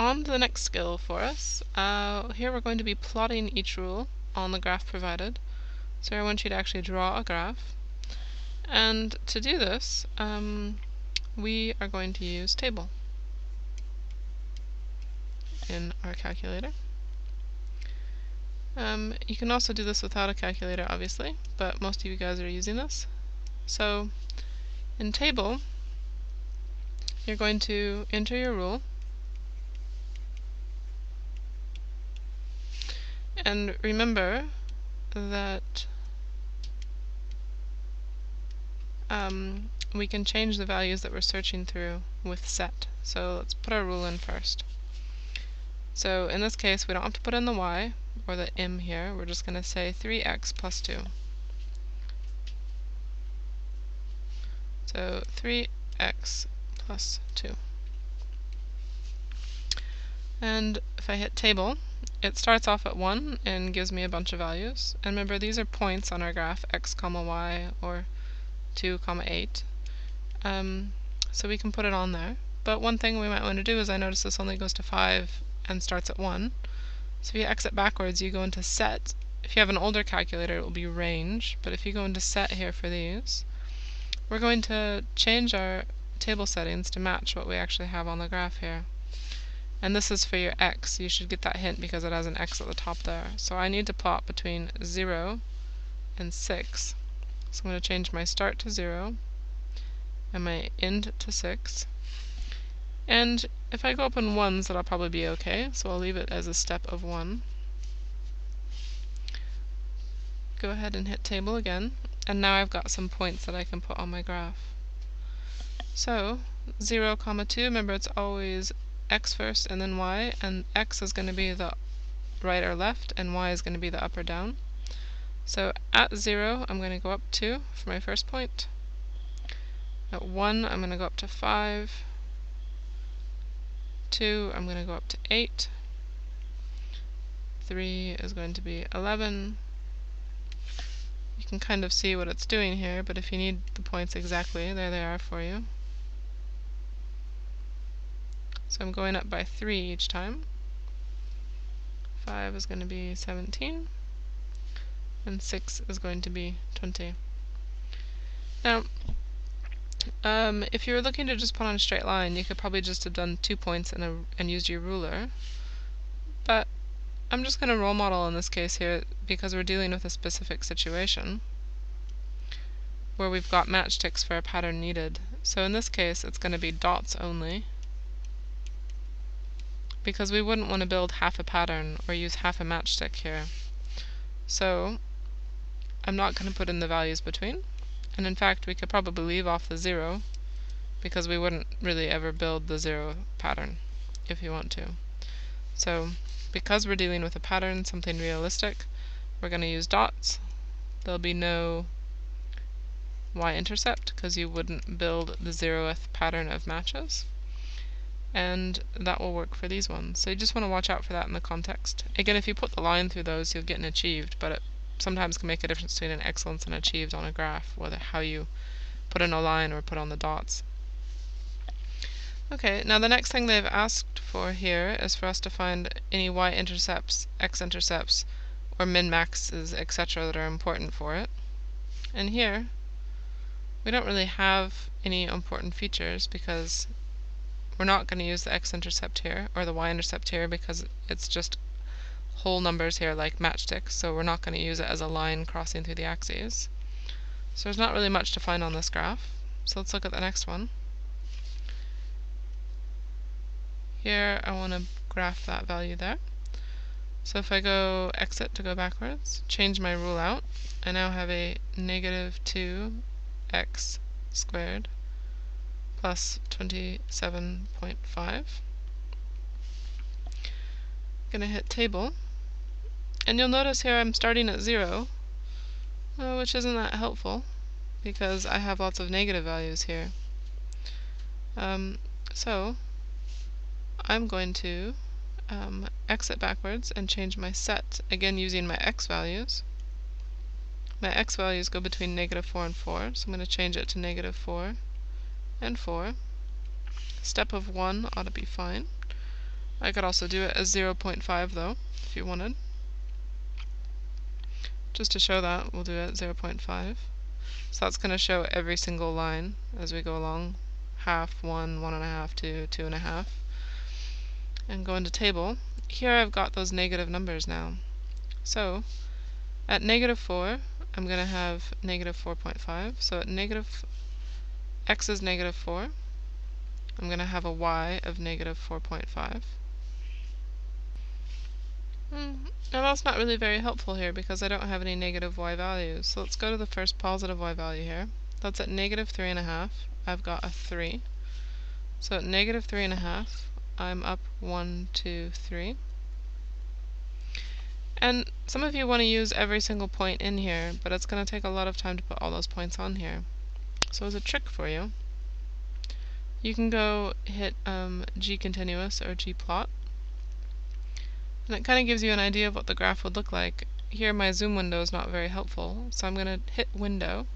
on to the next skill for us. Here we're going to be plotting each rule on the graph provided. So I want you to actually draw a graph. And to do this, we are going to use table in our calculator. You can also do this without a calculator, obviously, but most of you guys are using this. So in table, you're going to enter your rule, and remember that we can change the values that we're searching through with set. So let's put our rule in first. So in this case, we don't have to put in the y or the m here. We're just going to say 3x plus 2. So 3x plus 2. And if I hit table, it starts off at 1 and gives me a bunch of values. And remember, these are points on our graph, x comma y or 2 comma 8. So we can put it on there. But one thing we might want to do is, I notice this only goes to 5 and starts at 1. So if you exit backwards, you go into set. If you have an older calculator, it will be range. But if you go into set here for these, we're going to change our table settings to match what we actually have on the graph here. And this is for your x. You should get that hint because it has an x at the top there. So I need to plot between 0 and 6. So I'm going to change my start to 0 and my end to 6. And if I go up in ones, that'll probably be okay, so I'll leave it as a step of 1. Go ahead and hit table again, and now I've got some points that I can put on my graph. So 0 comma 2, remember it's always x first and then y, and x is going to be the right or left and y is going to be the up or down. So at 0 I'm going to go up 2 for my first point. At 1 I'm going to go up to 5. 2 I'm going to go up to 8. 3 is going to be 11. You can kind of see what it's doing here, but if you need the points exactly, there they are for you. So I'm going up by 3 each time. 5 is going to be 17, and 6 is going to be 20. Now, if you were looking to just put on a straight line, you could probably just have done 2 points and used your ruler. But I'm just going to role model in this case here because we're dealing with a specific situation where we've got matchsticks for a pattern needed. So in this case, it's going to be dots only, because we wouldn't want to build half a pattern or use half a matchstick here. So I'm not going to put in the values between, and in fact we could probably leave off the 0 because we wouldn't really ever build the 0 pattern if you want to. So because we're dealing with a pattern, something realistic, we're going to use dots. There'll be no Y-intercept because you wouldn't build the 0th pattern of matches. And that will work for these ones. So you just want to watch out for that in the context. Again, if you put the line through those, you'll get an achieved, but it sometimes can make a difference between an excellence and achieved on a graph, whether how you put in a line or put on the dots. Okay, now the next thing they've asked for here is for us to find any Y-intercepts, X-intercepts, or min-maxes, etc. that are important for it. And here, we don't really have any important features because we're not going to use the X-intercept here or the Y-intercept here because it's just whole numbers here like matchsticks, so we're not going to use it as a line crossing through the axes. So there's not really much to find on this graph. So let's look at the next one. Here I want to graph that value there. So if I go exit to go backwards, change my rule out, I now have a negative 2x squared plus 27.5. Gonna hit table, and you'll notice here I'm starting at 0, which isn't that helpful because I have lots of negative values here. So I'm going to exit backwards and change my set, again using my x values. My x values go between negative 4 and 4, so I'm going to change it to negative 4 and 4. Step of 1 ought to be fine. I could also do it as 0.5 though, if you wanted. Just to show that, we'll do it at 0.5. So that's going to show every single line as we go along. Half, 1, 1.5, 2, 2.5. And go into table. Here I've got those negative numbers now. So at negative 4, I'm going to have negative 4.5. So at negative x is negative 4. I'm going to have a y of negative 4.5. And that's not really very helpful here because I don't have any negative y values. So let's go to the first positive y value here. That's at negative 3.5. I've got a 3. So at negative 3.5, I'm up 1, 2, 3. And some of you want to use every single point in here, but it's going to take a lot of time to put all those points on here. So as a trick for you, you can go hit G continuous or G plot. And it kind of gives you an idea of what the graph would look like. Here my zoom window is not very helpful, so I'm going to hit window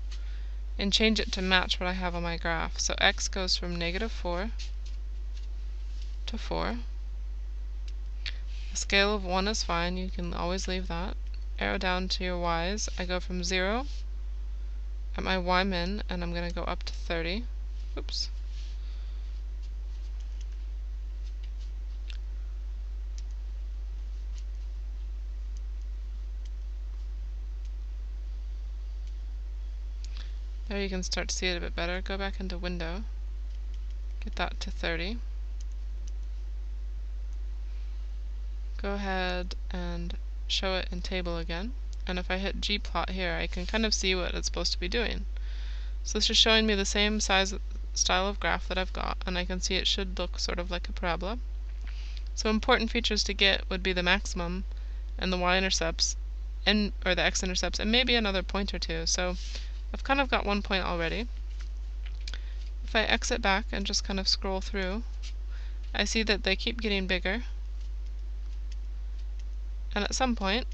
and change it to match what I have on my graph. So x goes from negative 4 to 4. A scale of 1 is fine, you can always leave that. Arrow down to your y's. I go from 0 at my y min, and I'm going to go up to 30. Oops. There you can start to see it a bit better. Go back into window, get that to 30. Go ahead and show it in table again. And if I hit Gplot here, I can kind of see what it's supposed to be doing. So this is showing me the same style of graph that I've got, and I can see it should look sort of like a parabola. So important features to get would be the maximum and the Y-intercepts, or the X-intercepts, and maybe another point or two. So I've kind of got one point already. If I exit back and just kind of scroll through, I see that they keep getting bigger. And at some point,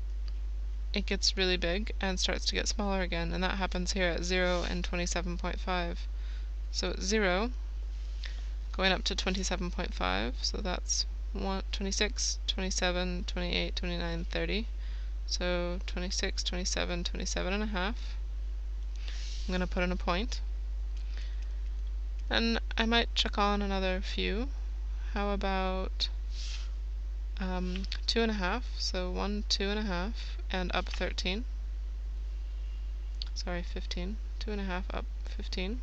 it gets really big and starts to get smaller again, and that happens here at 0 and 27.5. So at 0, going up to 27.5, so that's 26, 27, 28, 29, 30. So 26, 27, 27 and a half. I'm going to put in a point. And I might check on another few. How about 2.5, so 1, 2.5, and up 13. Sorry, 15. 2.5 up 15.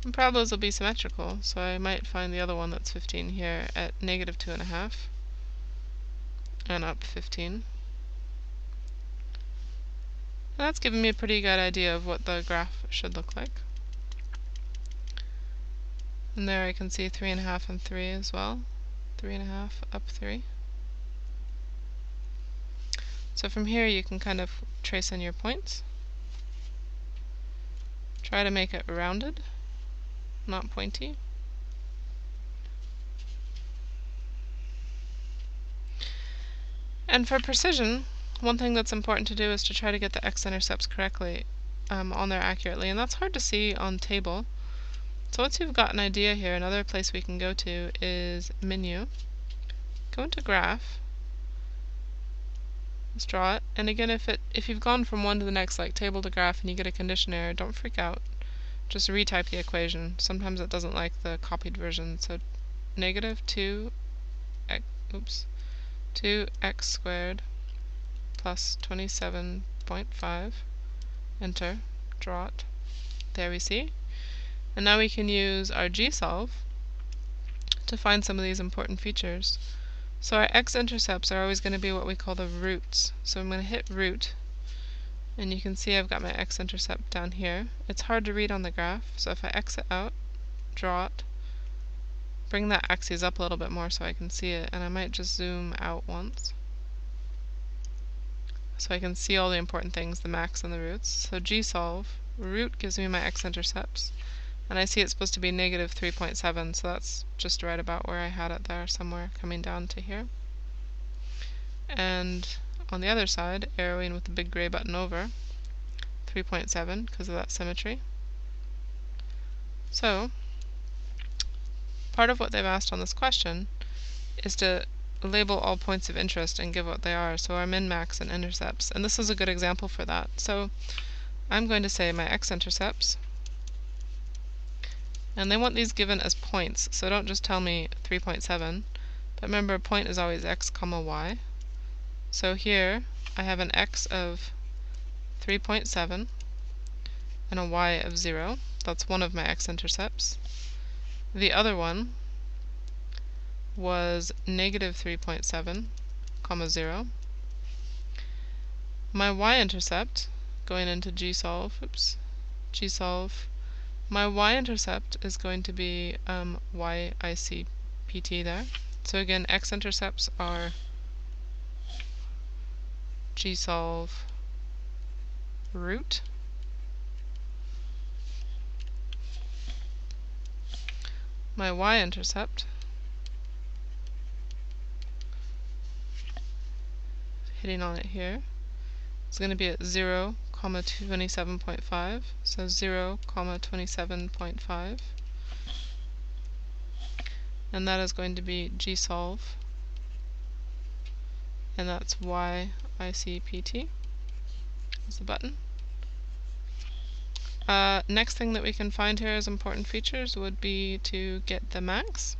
And parabolas will be symmetrical, so I might find the other one that's 15 here at negative 2.5 and up 15. And that's giving me a pretty good idea of what the graph should look like. And there I can see 3.5 and 3 as well. 3.5 up 3. So from here you can kind of trace in your points. Try to make it rounded, not pointy. And for precision, one thing that's important to do is to try to get the x-intercepts correctly on there accurately, and that's hard to see on table. So once you've got an idea here, another place we can go to is menu. Go into graph. Let's draw it. And again, if you've gone from one to the next, like table to graph, and you get a condition error, don't freak out. Just retype the equation. Sometimes it doesn't like the copied version. So negative 2x squared plus 27.5. Enter. Draw it. There we see. And now we can use our G-solve to find some of these important features. So our x-intercepts are always going to be what we call the roots. So I'm going to hit root, and you can see I've got my x-intercept down here. It's hard to read on the graph, so if I exit out, draw it, bring that axis up a little bit more so I can see it, and I might just zoom out once so I can see all the important things, the max and the roots. So G-solve, root gives me my x-intercepts. And I see it's supposed to be negative 3.7, so that's just right about where I had it there, somewhere coming down to here. And on the other side, arrowing with the big gray button over, 3.7 because of that symmetry. So, part of what they've asked on this question is to label all points of interest and give what they are, so our min, max, and intercepts. And this is a good example for that. So I'm going to say my x-intercepts, and they want these given as points, so don't just tell me 3.7, but remember a point is always x comma y. So here I have an x of 3.7 and a y of 0. That's one of my x-intercepts. The other one was negative 3.7, comma 0. My y-intercept, going into gsolve, my y-intercept is going to be y-IC-PT there. So again, x-intercepts are gsolve root. My y-intercept, hitting on it here, is going to be at 0, 27.5, so 0, 27.5, and that is going to be gsolve, and that's y-IC-PT is the button. Next thing that we can find here as important features would be to get the max,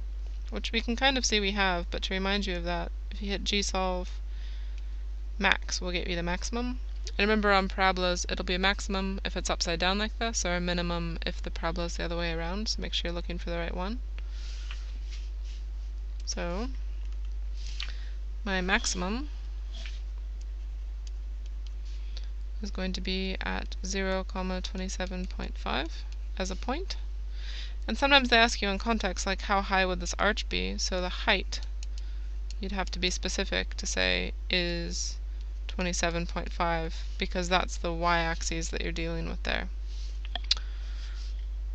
which we can kind of see we have, but to remind you of that, if you hit gsolve max will get you the maximum. And remember, on parabolas it'll be a maximum if it's upside down like this, or a minimum if the parabola is the other way around, so make sure you're looking for the right one. So my maximum is going to be at 0, 27.5 as a point. And sometimes they ask you in context, like how high would this arch be, so the height, you'd have to be specific to say is 27.5, because that's the y-axis that you're dealing with there.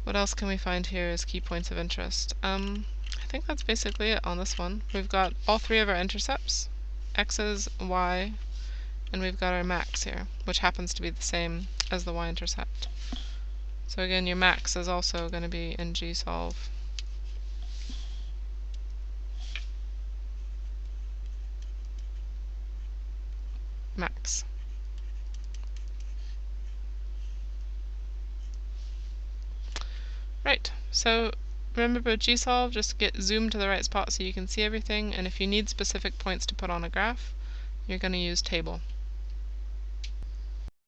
What else can we find here as key points of interest? I think that's basically it on this one. We've got all three of our intercepts, x's, y, and we've got our max here, which happens to be the same as the y-intercept. So again, your max is also going to be in gsolve max. Right, so remember gsolve, just get zoomed to the right spot so you can see everything, and if you need specific points to put on a graph, you're going to use table.